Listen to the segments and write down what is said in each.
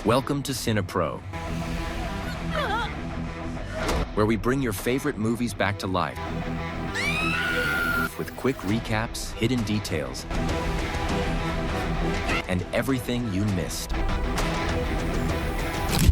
Welcome to CinePro, where we bring your favorite movies back to life with quick recaps, hidden details, and everything you missed.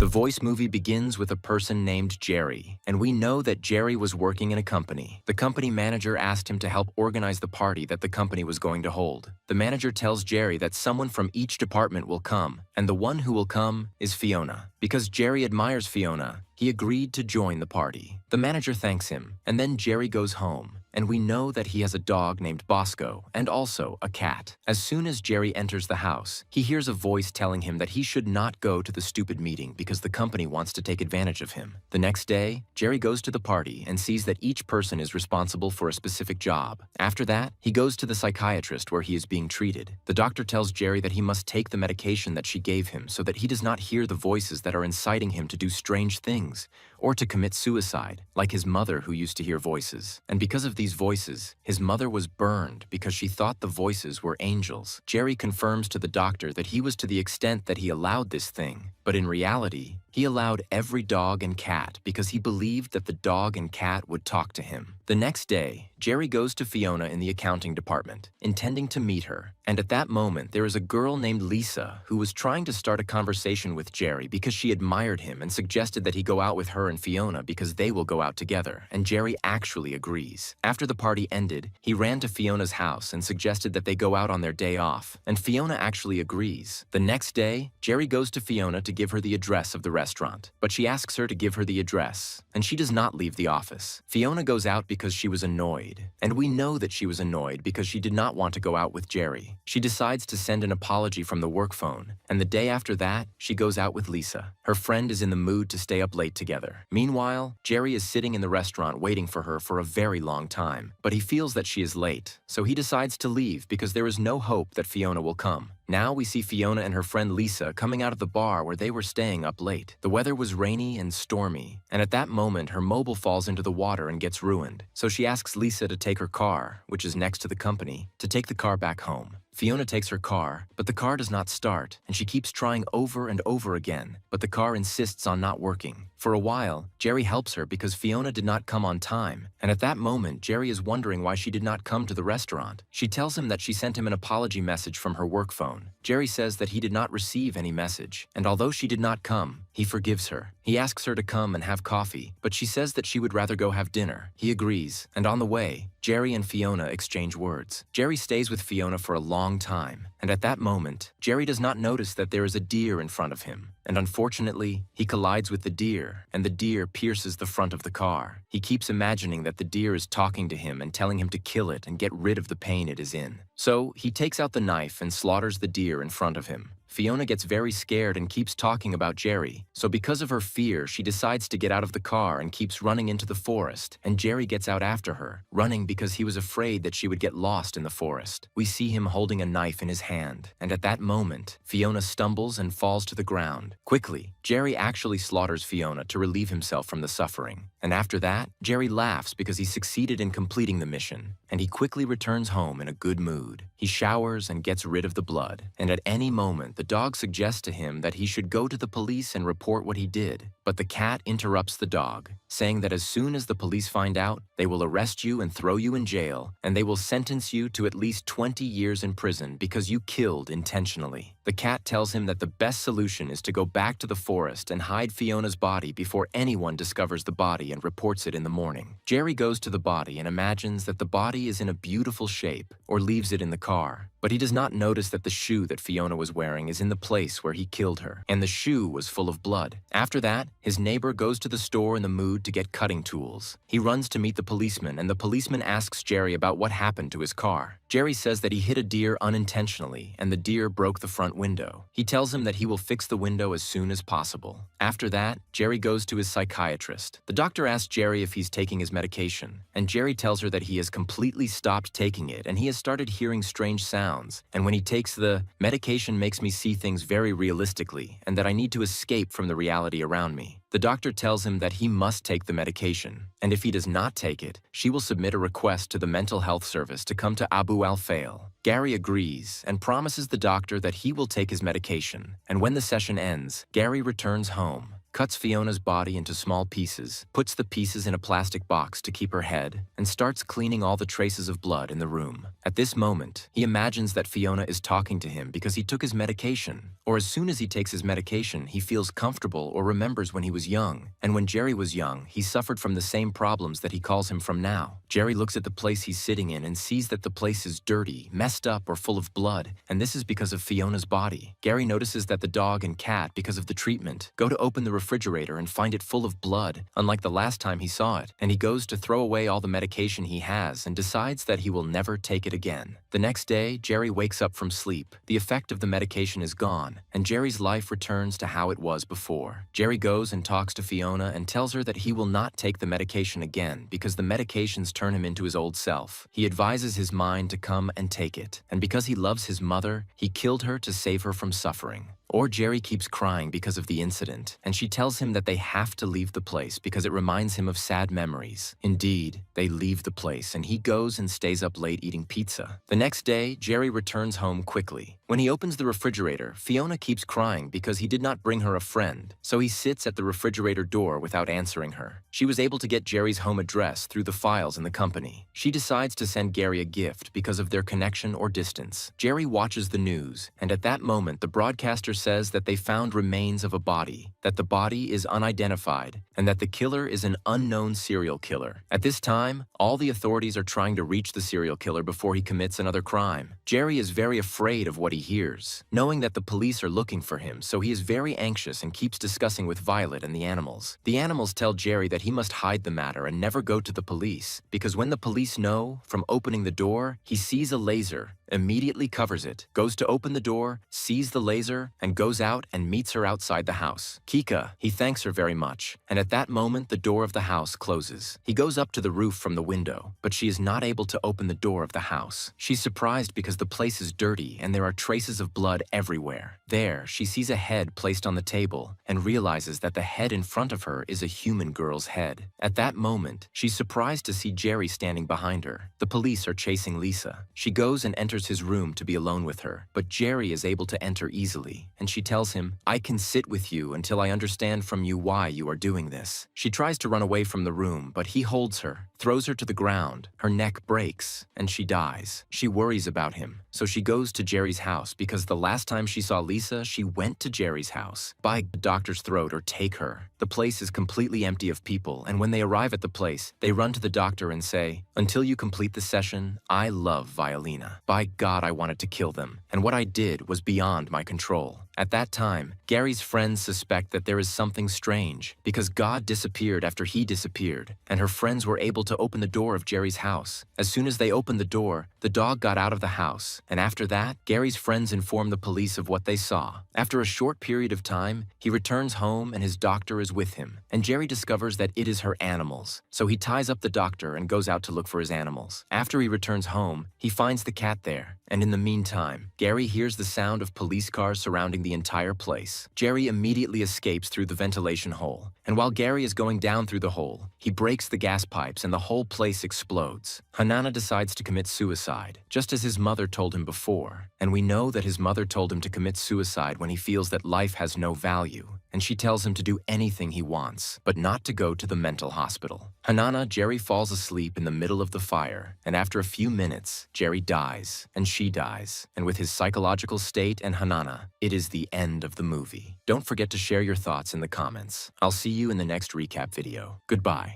The Voice movie begins with a person named Jerry, and we know that Jerry was working in a company. The company manager asked him to help organize the party that the company was going to hold. The manager tells Jerry that someone from each department will come, and the one who will come is Fiona. Because Jerry admires Fiona, he agreed to join the party. The manager thanks him, and then Jerry goes home. And we know that he has a dog named Bosco and also a cat. As soon as Jerry enters the house, he hears a voice telling him that he should not go to the stupid meeting because the company wants to take advantage of him. The next day, Jerry goes to the party and sees that each person is responsible for a specific job. After that, he goes to the psychiatrist where he is being treated. The doctor tells Jerry that he must take the medication that she gave him so that he does not hear the voices that are inciting him to do strange things or to commit suicide, like his mother who used to hear voices. And because of these voices, his mother was burned because she thought the voices were angels. Jerry confirms to the doctor that he was to the extent that he allowed this thing, but in reality, he allowed every dog and cat because he believed that the dog and cat would talk to him. The next day, Jerry goes to Fiona in the accounting department, intending to meet her. And at that moment, there is a girl named Lisa who was trying to start a conversation with Jerry because she admired him and suggested that he go out with her and Fiona because they will go out together, and Jerry actually agrees. After the party ended, he ran to Fiona's house and suggested that they go out on their day off, and Fiona actually agrees. The next day, Jerry goes to Fiona to give her the address of the restaurant, but she asks her to give her the address, and she does not leave the office. Fiona goes out because she was annoyed, and we know that she was annoyed because she did not want to go out with Jerry. She decides to send an apology from the work phone, and the day after that, she goes out with Lisa. Her friend is in the mood to stay up late together. Meanwhile, Jerry is sitting in the restaurant waiting for her for a very long time, but he feels that she is late, so he decides to leave because there is no hope that Fiona will come. Now we see Fiona and her friend Lisa coming out of the bar where they were staying up late. The weather was rainy and stormy, and at that moment her mobile falls into the water and gets ruined. So she asks Lisa to take her car, which is next to the company, to take the car back home. Fiona takes her car, but the car does not start, and she keeps trying over and over again, but the car insists on not working. For a while, Jerry helps her because Fiona did not come on time, and at that moment, Jerry is wondering why she did not come to the restaurant. She tells him that she sent him an apology message from her work phone. Jerry says that he did not receive any message, and although she did not come, he forgives her. He asks her to come and have coffee, but she says that she would rather go have dinner. He agrees, and on the way, Jerry and Fiona exchange words. Jerry stays with Fiona for a long time, and at that moment, Jerry does not notice that there is a deer in front of him, and unfortunately, he collides with the deer, and the deer pierces the front of the car. He keeps imagining that the deer is talking to him and telling him to kill it and get rid of the pain it is in. So, he takes out the knife and slaughters the deer in front of him. Fiona gets very scared and keeps talking about Jerry, so because of her fear, she decides to get out of the car and keeps running into the forest, and Jerry gets out after her, running because he was afraid that she would get lost in the forest. We see him holding a knife in his hand, and at that moment, Fiona stumbles and falls to the ground. Quickly, Jerry actually slaughters Fiona to relieve himself from the suffering, and after that, Jerry laughs because he succeeded in completing the mission, and he quickly returns home in a good mood. He showers and gets rid of the blood, and at any moment, the dog suggests to him that he should go to the police and report what he did, but the cat interrupts the dog, saying that as soon as the police find out, they will arrest you and throw you in jail, and they will sentence you to at least 20 years in prison because you killed intentionally. The cat tells him that the best solution is to go back to the forest and hide Fiona's body before anyone discovers the body and reports it in the morning. Jerry goes to the body and imagines that the body is in a beautiful shape, or leaves it in the car. But he does not notice that the shoe that Fiona was wearing is in the place where he killed her, and the shoe was full of blood. After that, his neighbor goes to the store in the mood to get cutting tools. He runs to meet the policeman, and the policeman asks Jerry about what happened to his car. Jerry says that he hit a deer unintentionally, and the deer broke the front window. He tells him that he will fix the window as soon as possible. After that, Jerry goes to his psychiatrist. The doctor asks Jerry if he's taking his medication, and Jerry tells her that he has completely stopped taking it, and he has started hearing strange sounds. And when he takes the medication makes me see things very realistically, and that I need to escape from the reality around me. The doctor tells him that he must take the medication, and if he does not take it, she will submit a request to the mental health service to come to Abu without fail. Gary agrees and promises the doctor that he will take his medication, and when the session ends, Gary returns home, cuts Fiona's body into small pieces, puts the pieces in a plastic box to keep her head, and starts cleaning all the traces of blood in the room. At this moment, he imagines that Fiona is talking to him because he took his medication, or as soon as he takes his medication, he feels comfortable or remembers when he was young, and when Jerry was young, he suffered from the same problems that he calls him from now. Jerry looks at the place he's sitting in and sees that the place is dirty, messed up, or full of blood, and this is because of Fiona's body. Gary notices that the dog and cat, because of the treatment, go to open the refrigerator and find it full of blood, unlike the last time he saw it, and he goes to throw away all the medication he has and decides that he will never take it again. The next day, Jerry wakes up from sleep. The effect of the medication is gone, and Jerry's life returns to how it was before. Jerry goes and talks to Fiona and tells her that he will not take the medication again because the medications turn him into his old self. He advises his mind to come and take it, and because he loves his mother, he killed her to save her from suffering. Or Jerry keeps crying because of the incident, and she tells him that they have to leave the place because it reminds him of sad memories. Indeed, they leave the place, and he goes and stays up late eating pizza. The next day, Jerry returns home quickly. When he opens the refrigerator, Fiona keeps crying because he did not bring her a friend, so he sits at the refrigerator door without answering her. She was able to get Jerry's home address through the files in the company. She decides to send Gary a gift because of their connection or distance. Jerry watches the news, and at that moment, the broadcaster says that they found remains of a body, that the body is unidentified, and that the killer is an unknown serial killer. At this time, all the authorities are trying to reach the serial killer before he commits another crime. Jerry is very afraid of what he hears, knowing that the police are looking for him, so he is very anxious and keeps discussing with Violet and the animals. The animals tell Jerry that he must hide the matter and never go to the police, because when the police know, from opening the door, he sees a laser, immediately covers it, goes to open the door, sees the laser, and goes out and meets her outside the house. Kika, he thanks her very much, and at that moment the door of the house closes. He goes up to the roof from the window, but she is not able to open the door of the house. She's surprised because the place is dirty and there are traces of blood everywhere. There, she sees a head placed on the table and realizes that the head in front of her is a human girl's head. At that moment, she's surprised to see Jerry standing behind her. The police are chasing Lisa. She goes and enters his room to be alone with her, but Jerry is able to enter easily, and she tells him, "I can sit with you until I understand from you why you are doing this." She tries to run away from the room, but he holds her, throws her to the ground, her neck breaks, and she dies. She worries about him, so she goes to Jerry's house because the last time she saw Lisa, she went to Jerry's house. By the doctor's throat or take her. The place is completely empty of people, and when they arrive at the place, they run to the doctor and say, "Until you complete the session, I love Violina. By God, I wanted to kill them, and what I did was beyond my control." At that time, Gary's friends suspect that there is something strange because God disappeared after he disappeared, and her friends were able to open the door of Jerry's house. As soon as they opened the door, the dog got out of the house, and after that, Gary's friends inform the police of what they saw. After a short period of time, he returns home and his doctor is with him, and Jerry discovers that it is her animals, so he ties up the doctor and goes out to look for his animals. After he returns home, he finds the cat there, and in the meantime, Gary hears the sound of police cars surrounding the entire place. Jerry immediately escapes through the ventilation hole, and while Gary is going down through the hole, he breaks the gas pipes and the whole place explodes. Hanana decides to commit suicide, just as his mother told him before, and we know that his mother told him to commit suicide when he feels that life has no value, and she tells him to do anything he wants, but not to go to the mental hospital. Hanana, Jerry falls asleep in the middle of the fire, and after a few minutes, Jerry dies, and she dies, and with his psychological state and Hanana, it is the end of the movie. Don't forget to share your thoughts in the comments. I'll see you in the next recap video. Goodbye.